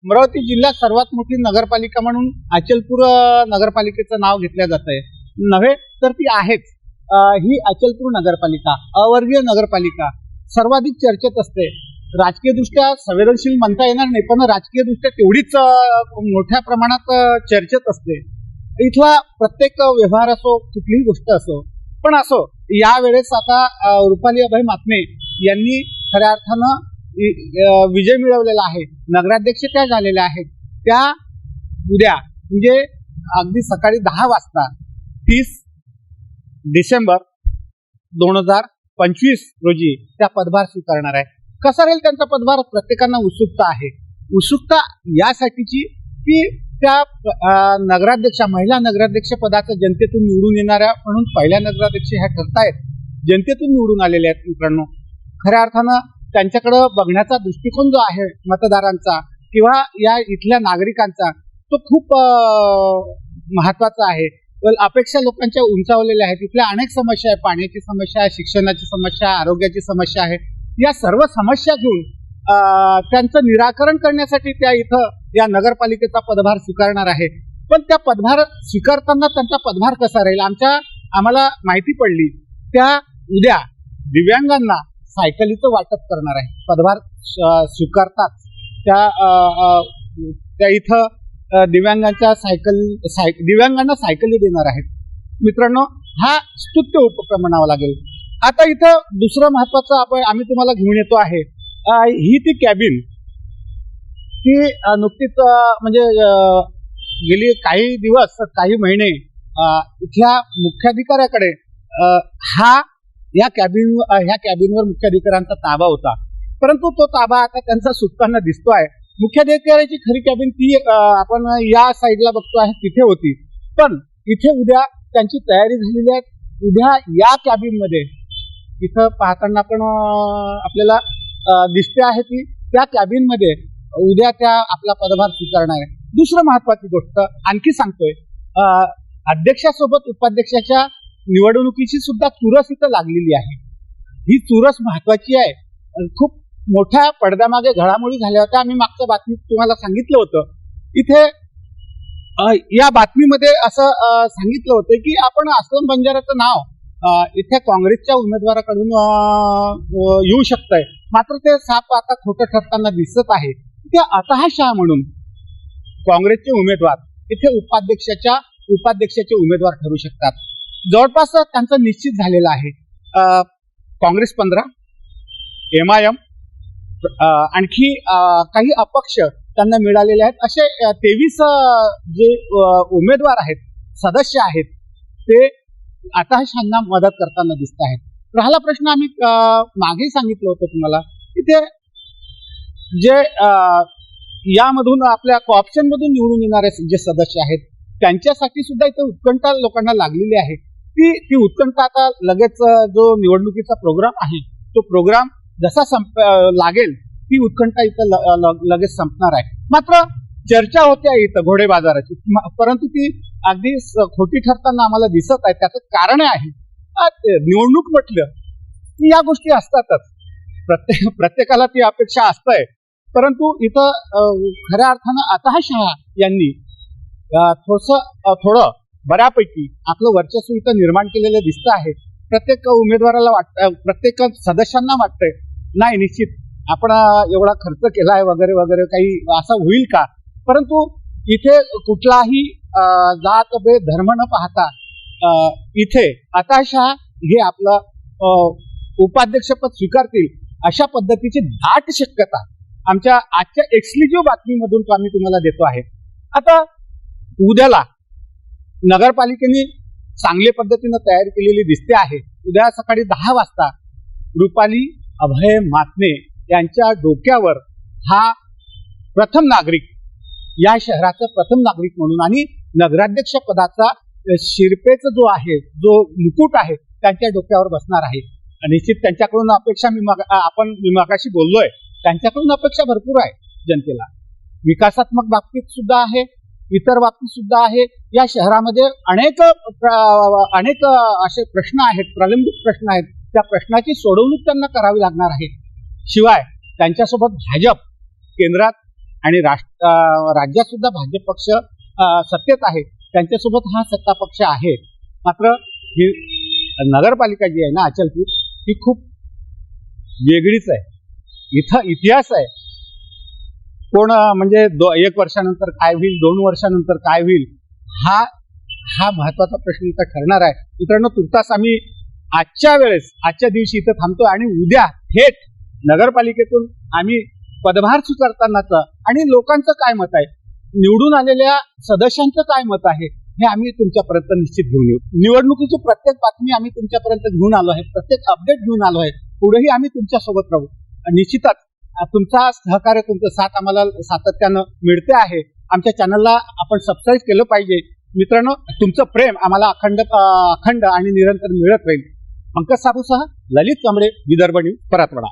अमरावती जिल्ह्यात सर्वात मोठी नगरपालिका म्हणून अचलपूर नगरपालिकेचं नाव घेतलं जात आहे. नव्हे तर ती आहेच. ही अचलपूर नगरपालिका अवर्गीय नगरपालिका सर्वाधिक चर्चेत असते. राजकीय दृष्ट्या संवेदनशील म्हणता येणार नाही, पण राजकीय दृष्ट्या तेवढीच मोठ्या प्रमाणात चर्चेत असते. इथला प्रत्येक व्यवहार असो, कुठलीही गोष्ट असो, पण असो यावेळेस आता रुपाली अभय मातमे यांनी खऱ्या अर्थानं विजय मिळवलेला आहे. नगराध्यक्ष त्या झालेल्या आहेत. त्या उद्या म्हणजे अगदी सकाळी 10 वाजता 30 डिसेंबर 2025 रोजी त्या पदभार स्वीकारणार आहे. कसा राहील त्यांचा पदभार? प्रत्येकांना उत्सुकता आहे. उत्सुकता यासाठीची की त्या नगराध्यक्षा महिला नगराध्यक्ष पदाचं जनतेतून निवडून येणाऱ्या म्हणून पहिल्या नगराध्यक्ष ह्या ठरतायत. जनतेतून निवडून आलेल्या आहेत मित्रांनो. खऱ्या अर्थानं त्यांच्याकडं बघण्याचा दृष्टिकोन जो आहे मतदारांचा किंवा या इथल्या नागरिकांचा तो खूप महत्वाचा आहे. अपेक्षा लोकांच्या उंचावलेल्या आहेत. इथल्या अनेक समस्या आहेत. पाण्याची समस्या आहे, शिक्षणाची समस्या, आरोग्याची समस्या आहे. या सर्व समस्या घेऊन त्यांचं निराकरण करण्यासाठी त्या इथं या नगरपालिकेचा पदभार स्वीकारणार आहे. पण त्या पदभार स्वीकारताना त्यांचा पदभार कसा राहील? आम्हाला माहिती पडली त्या उद्या दिव्यांगांना सायकलीचं वाटप करणार आहे. पदभार स्वीकारतात त्या इथं दिव्यांगांना सायकली देणार आहेत. मित्रांनो, हा स्तुत्य उपक्रम म्हणावा लागेल. आता इथं दुसरं महत्वाचं आम्ही तुम्हाला घेऊन येतो आहे. ही ती कॅबिन ती नुकतीच म्हणजे गेली काही दिवस काही महिने इथल्या मुख्याधिकाऱ्याकडे ह्या कॅबिनवर मुख्याधिकाऱ्यांचा ताबा होता. परंतु तो ताबा आता त्यांचा सुटताना दिसतो आहे. मुख्याधिकाऱ्याची खरी कॅबिन ती आपण या साईडला बघतो आहे तिथे होती. पण इथे उद्या त्यांची तयारी झालेली आहे. उद्या या कॅबिनमध्ये इथं पाहताना पण आपल्याला दिसते आहे की त्या कॅबिनमध्ये उद्या त्या आपला पदभार स्वीकारणार आहे. दुसरं महत्वाची गोष्ट आणखी सांगतोय, अध्यक्षासोबत उपाध्यक्षाच्या निवडणुकीची सुद्धा चुरस इथं लागलेली आहे. ही चुरस महत्वाची आहे. खूप मोठ्या पडद्यामागे घडामोडी झाल्या होत्या. आम्ही मागच्या बातमीत तुम्हाला सांगितलं होतं. इथे या बातमीमध्ये असं सांगितलं होतं की आपण अस्लम बंजाराचं नाव इथे काँग्रेसच्या उमेदवाराकडून येऊ शकतंय. मात्र ते साप आता खोटं ठरताना दिसत आहे. ते अतः शाह म्हणून काँग्रेसचे उमेदवार इथे उपाध्यक्षाचे उमेदवार ठरू शकतात. जवळपास त्यांचं निश्चित झालेलं आहे. काँग्रेस 15, MIM, आणखी काही अपक्ष त्यांना मिळालेले आहेत. असे 23 जे उमेदवार आहेत, सदस्य आहेत, ते आता शाहांना मदत करताना दिसत आहेत. राहिला प्रश्न आम्ही मागेही सांगितलं होतं तुम्हाला, की ते जे यामधून आपल्या कोऑप्शन मधून निवडून येणारे जे सदस्य आहेत त्यांच्यासाठी सुद्धा इथे उत्कंठा लोकांना लागलेली आहे. ती उत्कंठा आता लगेच जो निवडणुकीचा प्रोग्राम आहे तो प्रोग्राम जसा लागेल ती उत्कंठा इथं लगेच संपणार आहे. मात्र चर्चा होते इथं घोडे बाजाराची, परंतु ती अगदी खोटी ठरताना आम्हाला दिसत आहे. त्याचं कारण आहे निवडणूक म्हटलं की या गोष्टी असतातच. प्रत्येकाला ती अपेक्षा असतंय. परंतु इथं खऱ्या अर्थानं अतः शाह यांनी थोडं बऱ्यापैकी आपलं वर्चस्व इथं निर्माण केलेलं दिसतं आहे. प्रत्येक उमेदवाराला वाटतं, प्रत्येक सदस्यांना वाटतंय नाही निश्चित आपण एवढा खर्च केलाय वगैरे वगैरे काही असं होईल का. परंतु इथे कुठलाही जात भेद धर्म न पाहता इथे अतः शाह हे आपलं उपाध्यक्षपद स्वीकारतील अशा पद्धतीची दाट शक्यता आमच्या आजच्या एक्सक्लुझिव्ह बातमीमधून आम्ही तुम्हाला देतो आहे. आता उद्याला नगरपालिकेने चांगल्या पद्धतीनं तयारी केलेली दिसते आहे. उद्या सकाळी 10 वाजता रुपाली अभय मातमे यांच्या डोक्यावर हा प्रथम नागरिक, या शहराचा प्रथम नागरिक म्हणून आणि नगराध्यक्ष पदाचा शिरपेचा जो आहे, जो मुकुट आहे, त्यांच्या डोक्यावर बसणार आहे. निश्चित त्यांच्याकडून अपेक्षा आपण मगाशी बोललोय, त्यांच्याकडून अपेक्षा भरपूर आहे जनतेला. विकासात्मक बाबतीत सुद्धा आहे, इतर बाबतीत सुद्धा आहे. या शहरामध्ये अनेक असे प्रश्न आहेत, प्रलंबित प्रश्न आहेत. त्या प्रश्नाची सोडवणूक त्यांना करावी लागणार आहे. शिवाय त्यांच्यासोबत भाजप केंद्रात आणि राज्यात सुद्धा भाजप पक्ष सत्तेत आहे, त्यांच्यासोबत हा सत्ता पक्ष आहे. मात्र ही नगरपालिका जी आहे ना अचलपूर, ही खूप वेगळीच आहे. इथं इतिहास आहे. कोण म्हणजे 1 वर्षानंतर काय होईल, 2 वर्षानंतर काय होईल, हा महत्वाचा प्रश्न इथं ठरणार आहे. मित्रांनो, तुर्तास आम्ही आजच्या दिवशी इथं थांबतो आणि उद्या थेट नगरपालिकेतून आम्ही पदभार स्वीकारतानाचं आणि लोकांचं काय मत आहे, निवडून आलेल्या सदस्यांचं काय मत आहे, हे आम्ही तुमच्यापर्यंत निश्चित घेऊन येऊ. निवडणुकीची प्रत्येक बातमी आम्ही तुमच्यापर्यंत घेऊन आलो आहे, प्रत्येक अपडेट घेऊन आलो आहे. पुढेही आम्ही तुमच्यासोबत राहू. निश्चितच तुमचा सहकार्य, तुमचं साथ आम्हाला सातत्यानं मिळते आहे. आमच्या चॅनलला आपण सबस्क्राईब केलं पाहिजे. मित्रांनो, तुमचं प्रेम आम्हाला अखंड आणि निरंतर मिळत राहील. पंकज साबूसह ललित कांबळे, विदर्भ न्यूज, परतवाडा.